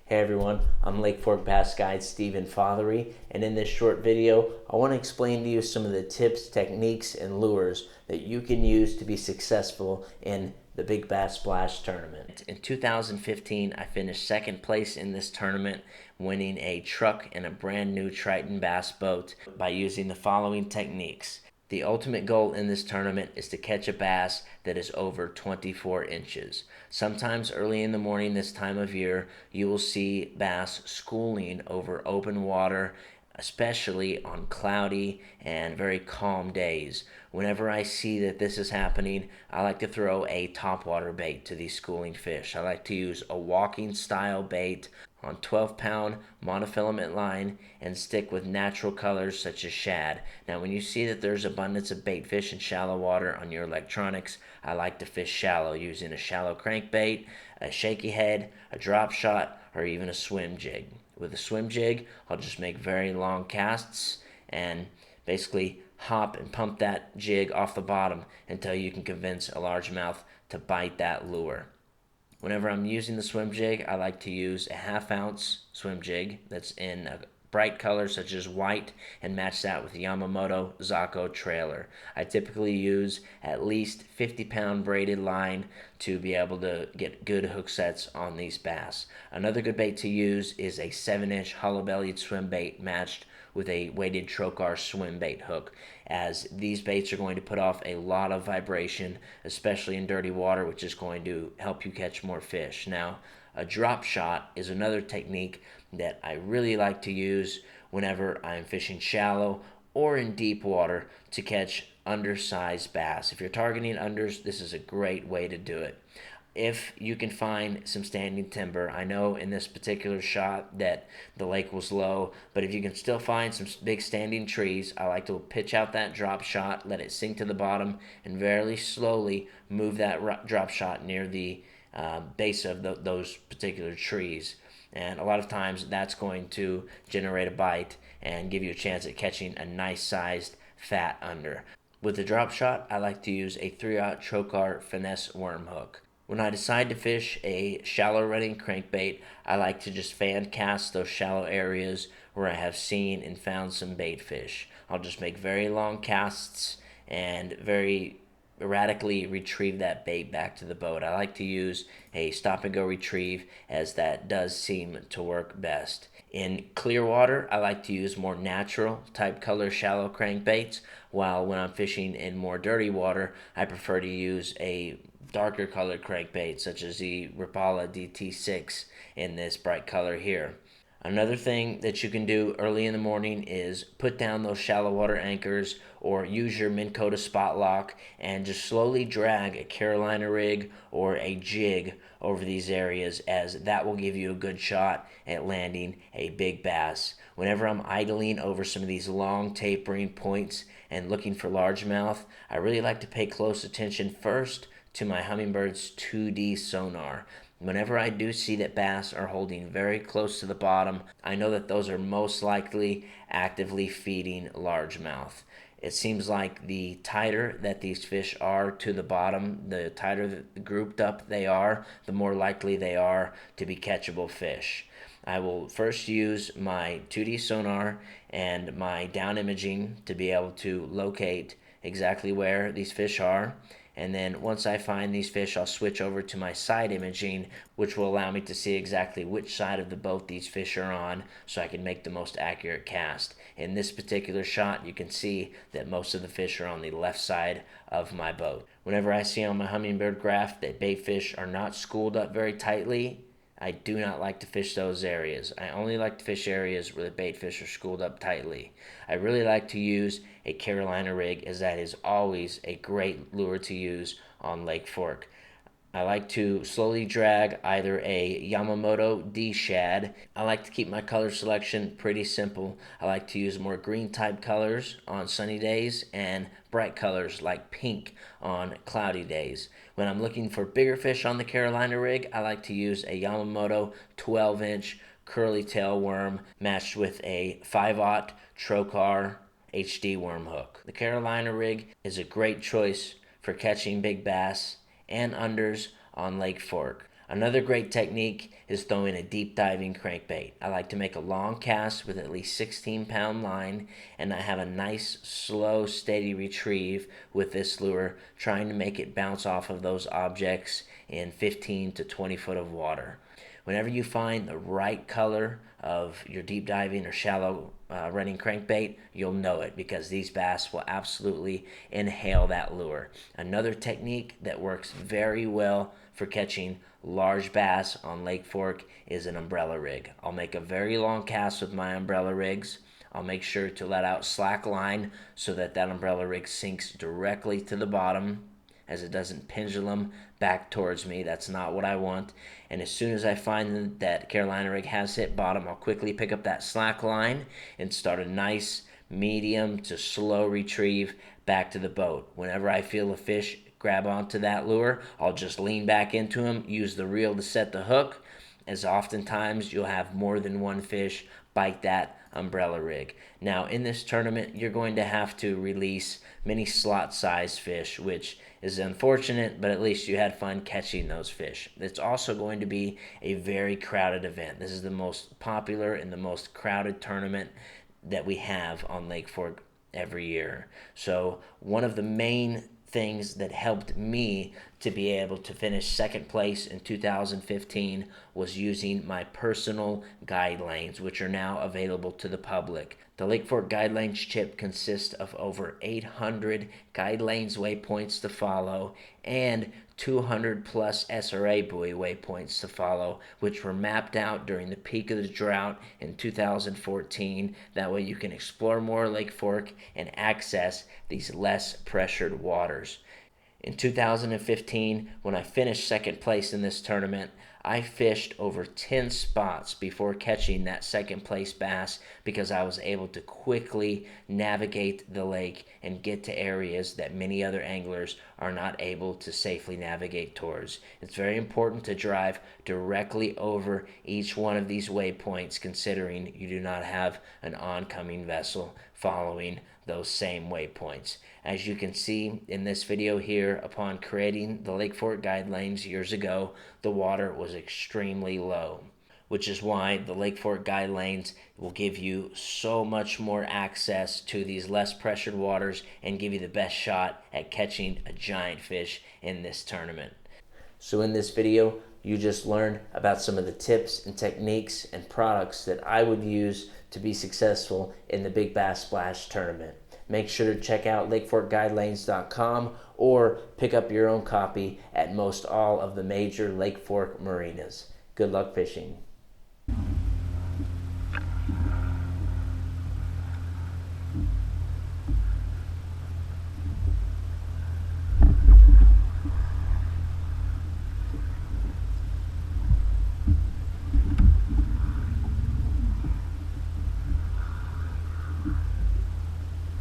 Hey everyone, I'm Lake Fork Bass Guide Stephen Fatherree, and in this short video, I want to explain to you some of the tips, techniques, and lures that you can use to be successful in the Big Bass Splash Tournament. In 2015, I finished second place in this tournament, winning a truck and a brand new Triton bass boat by using the following techniques. The ultimate goal in this tournament is to catch a bass that is over 24 inches. Sometimes early in the morning this time of year, you will see bass schooling over open water, especially on cloudy and very calm days. Whenever I see that this is happening, I like to throw a topwater bait to these schooling fish. I like to use a walking style bait on 12-pound monofilament line and stick with natural colors such as shad. Now when you see that there's abundance of bait fish in shallow water on your electronics, I like to fish shallow using a shallow crankbait, a shaky head, a drop shot, or even a swim jig. With a swim jig, I'll just make very long casts and basically hop and pump that jig off the bottom until you can convince a largemouth to bite that lure. Whenever I'm using the swim jig, I like to use a half-ounce swim jig that's in a bright color such as white and match that with Yamamoto Zako trailer. I typically use at least 50-pound braided line to be able to get good hook sets on these bass. Another good bait to use is a 7-inch hollow-bellied swim bait matched with a weighted trocar swim bait hook, as these baits are going to put off a lot of vibration, especially in dirty water, which is going to help you catch more fish. Now, a drop shot is another technique that I really like to use whenever I'm fishing shallow or in deep water to catch undersized bass. If you're targeting unders, this is a great way to do it. If you can find some standing timber, I know in this particular shot that the lake was low, but if you can still find some big standing trees, I like to pitch out that drop shot, let it sink to the bottom, and very slowly move that drop shot near the base of those particular trees. And a lot of times that's going to generate a bite and give you a chance at catching a nice sized fat under. With the drop shot, I like to use a 3/0 trocar finesse worm hook. When I decide to fish a shallow running crankbait, I like to just fan cast those shallow areas where I have seen and found some bait fish. I'll just make very long casts and very erratically retrieve that bait back to the boat. I like to use a stop and go retrieve, as that does seem to work best. In clear water, I like to use more natural type color shallow crankbaits, while when I'm fishing in more dirty water, I prefer to use a darker colored crankbait such as the Rapala DT6 in this bright color here. Another thing that you can do early in the morning is put down those shallow water anchors or use your Minn Kota spot lock and just slowly drag a Carolina rig or a jig over these areas, as that will give you a good shot at landing a big bass. Whenever I'm idling over some of these long tapering points and looking for largemouth, I really like to pay close attention first to my Hummingbird's 2D sonar. Whenever I do see that bass are holding very close to the bottom, I know that those are most likely actively feeding largemouth. It seems like the tighter that these fish are to the bottom, the tighter grouped up they are, the more likely they are to be catchable fish. I will first use my 2D sonar and my down imaging to be able to locate exactly where these fish are. And then once I find these fish, I'll switch over to my side imaging, which will allow me to see exactly which side of the boat these fish are on so I can make the most accurate cast. In this particular shot, you can see that most of the fish are on the left side of my boat. Whenever I see on my Humminbird graph that bait fish are not schooled up very tightly, I do not like to fish those areas. I only like to fish areas where the bait fish are schooled up tightly. I really like to use a Carolina rig, as that is always a great lure to use on Lake Fork. I like to slowly drag either a Yamamoto D-Shad. I like to keep my color selection pretty simple. I like to use more green type colors on sunny days and bright colors like pink on cloudy days. When I'm looking for bigger fish on the Carolina rig, I like to use a Yamamoto 12-inch curly tail worm matched with a 5/0 trocar HD worm hook. The Carolina rig is a great choice for catching big bass and unders on Lake Fork. Another great technique is throwing a deep diving crankbait. I like to make a long cast with at least 16-pound line, and I have a nice, slow, steady retrieve with this lure, trying to make it bounce off of those objects in 15 to 20 foot of water. Whenever you find the right color of your deep diving or shallow running crankbait, you'll know it, because these bass will absolutely inhale that lure. Another technique that works very well for catching large bass on Lake Fork is an umbrella rig. I'll make a very long cast with my umbrella rigs. I'll make sure to let out slack line so that umbrella rig sinks directly to the bottom, as it doesn't pendulum back towards me. That's not what I want. And as soon as I find that Carolina rig has hit bottom, I'll quickly pick up that slack line and start a nice medium to slow retrieve back to the boat. Whenever I feel a fish grab onto that lure, I'll just lean back into him, use the reel to set the hook, as oftentimes you'll have more than one fish bite that umbrella rig. Now, in this tournament, you're going to have to release many slot-sized fish, which is unfortunate, but at least you had fun catching those fish. It's also going to be a very crowded event. This is the most popular and the most crowded tournament that we have on Lake Fork every year. So one of the main things that helped me to be able to finish second place in 2015 was using my personal guide lanes, which are now available to the public. The Lake Fork Guide Lanes chip consists of over 800 guide lanes waypoints to follow and 200 plus SRA buoy waypoints to follow, which were mapped out during the peak of the drought in 2014. That way you can explore more Lake Fork and access these less pressured waters. In 2015, when I finished second place in this tournament, I fished over 10 spots before catching that second place bass, because I was able to quickly navigate the lake and get to areas that many other anglers are not able to safely navigate towards. It's very important to drive directly over each one of these waypoints, considering you do not have an oncoming vessel following those same waypoints. As you can see in this video here, upon creating the Lake Fork Guide Lanes years ago, the water was extremely low, which is why the Lake Fork Guide Lanes will give you so much more access to these less pressured waters and give you the best shot at catching a giant fish in this tournament. So in this video, you just learned about some of the tips and techniques and products that I would use to be successful in the Big Bass Splash tournament. Make sure to check out lakeforkguidelanes.com or pick up your own copy at most all of the major Lake Fork marinas. Good luck fishing.